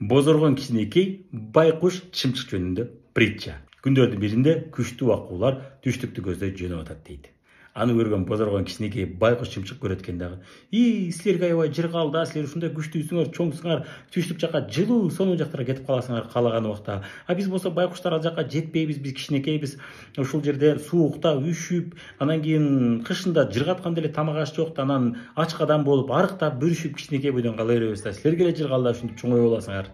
Бозоргон кичинекей байкуш чымчык жөнүндө притча. Күндөрдүн биринде күчтүү акуулар түштүктү көздөй жөнөп атат дейт. Аны көргөн бозоргон кичинекей байкуш чымчык көрөт экен дагы. Силерге аябай жыргал да, силер ушундай күчтүүсүңөр, чоңсуңар, түштүк жака жылуу, сонун жактарга кетип каласыңар каалаган убакта. А биз болсо байкуштар ал жака жетпейбиз, биз кичинекейбиз. Ушул жерде суукта үшүп, анан кийин кышында жыргатканда эле тамак аш жок да, анан ачкадан болуп, арыктап, бүрүшүп кичинекей бойдон кала беребиз да. Силерге эле жыргал да, ушинтип чоңой боласыңар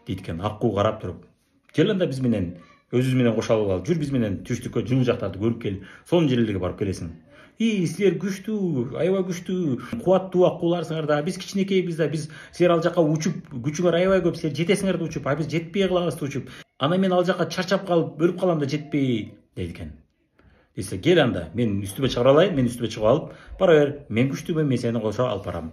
дейт экен. Аккуу карап туруп, кел анда биз менен өзүбүз менен кошо алып ал, жүр биз менен түштүккө жылуу жактарды көрүп кел, сонун жерлерге барып келесиң. Силер күчтүү, аябай күчтүү, кубаттуу акууларсыңар да, биз кичинекейбиз да, биз силер ал жака учуп, күчүңөр аябай көп, силер жетесиңер да учуп, а биз жетпей калабыз да учуп. Анан мен ал жака чарчап калып, өлүп калам да жетпей дейт экен. Десе, кел анда, мен үстүмө чыгара алайын, мен үстүмө чыгып алып, бара бер, мен күчтүүмүн, мен сени кошо алып барам.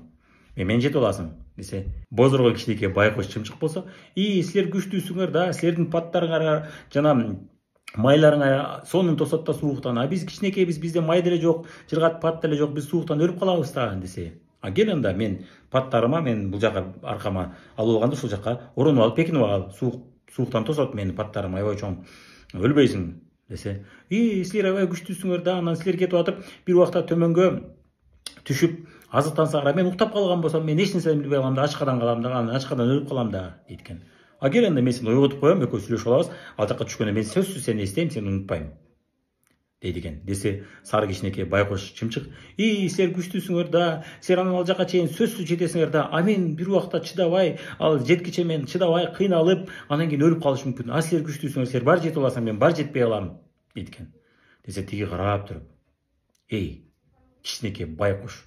Мен жетип аласың десе, бозоргон кичинекей байкуш чымчык болсо, силер күчтүүсүңөр да, силердин паттарыңар жана майларыңар сонун тосот да сууктан, а биз кичинекейбиз, бизде май деле жок, жыргат пат деле жок, биз сууктан өлүп калабыз да десе. Кел анда, мен паттарыма, мен бул жака аркама алып алганда ушул жака оронуп алып бекинип алам, сууктан тосот менин паттарым аябай чоң, өлбөйсүң десе. Силер аябай күчтүүсүңөр да, анан силер кетип атып, бир убакта төмөнгө түшүп азыктансаңар, мен уктап калган болсом, мен эч нерсени билбей калам да, ачкадан калам да, анан ачкадан өлүп калам да дейт экен. Кел анда, мен сени ойготуп коем, экөөбүз сүйлөшүп алабыз, ал жака түшкөндө мен сөзсүз сени эстейм, сени унутпайм дейт экен. Десе, сары кичинекей байкуш чымчык, силер күчтүүсүңөр да, силер анан ал жака чейин сөзсүз жетесиңер да, а мен бир убакта чыдабай, ал жеткиче мен чыдабай, кыйналып, анан кийин өлүп калышым мүмкүн. А силер күчтүүсүңөр, силер баары жетип аласыңар, мен баары жетпей калам дейт экен. Десе, тиги карап туруп, кичинекей байкуш,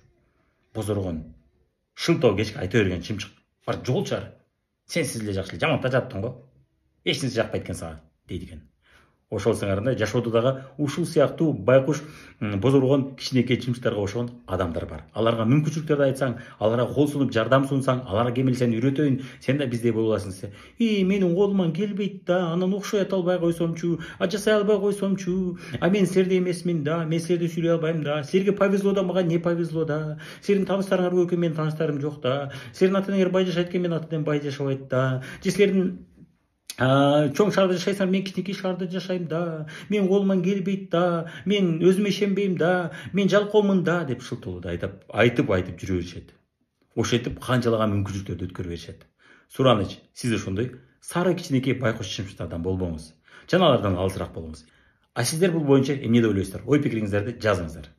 бозоргон, шылтоо кечке айта берген чымчык, бар жолчу ар. Сенсиз эле жакшы эле жамандап жатыптың го. Эч нерсе жакпайт экен сага дейт экен. Ошол сыңарында жашоодо дагы ушул сыяктуу байкуш, бозоргон кичинекей чымчыктарга окшогон адамдар бар. Аларга мүмкүнчүлүктөрдү айтсаң, аларга кол сунуп жардам сунсаң, аларга кемел сени үйрөтөйүн, сен да биздей боло аласың десе. Менин колуман келбейт да, анан окшой албай койсомчу, жасай албай койсомчу, мен силердей эмесмин да, мен силердей сүйлөй албайм да, силерге повезло да, мага не повезло да, силердин тааныштарыңар көп экен, менин тааныштарым жок да, силердин ата энеңер бай жашайт экен, менин ата энем бай жашабайт да, же силердин чоң шаарда жашайсыңар, мен кичинекей шаарда жашайм да, менин колуман келбейт да, мен өзүмө ишенбейм да, мен жалкоомун да деп шылтоолорду айтып жүрө беришет. Ошентип канчалаган мүмкүнчүлүктөрдү өткөрүп беришет. Сураныч, сиз ошондой сары кичинекей байкуш чымчыктардан болбоңуз, жана алардан алысыраак болуңуз. А сиздер бул боюнча эмне деп ойлойсуздар? Ой пикириңиздерди жазыңыздар.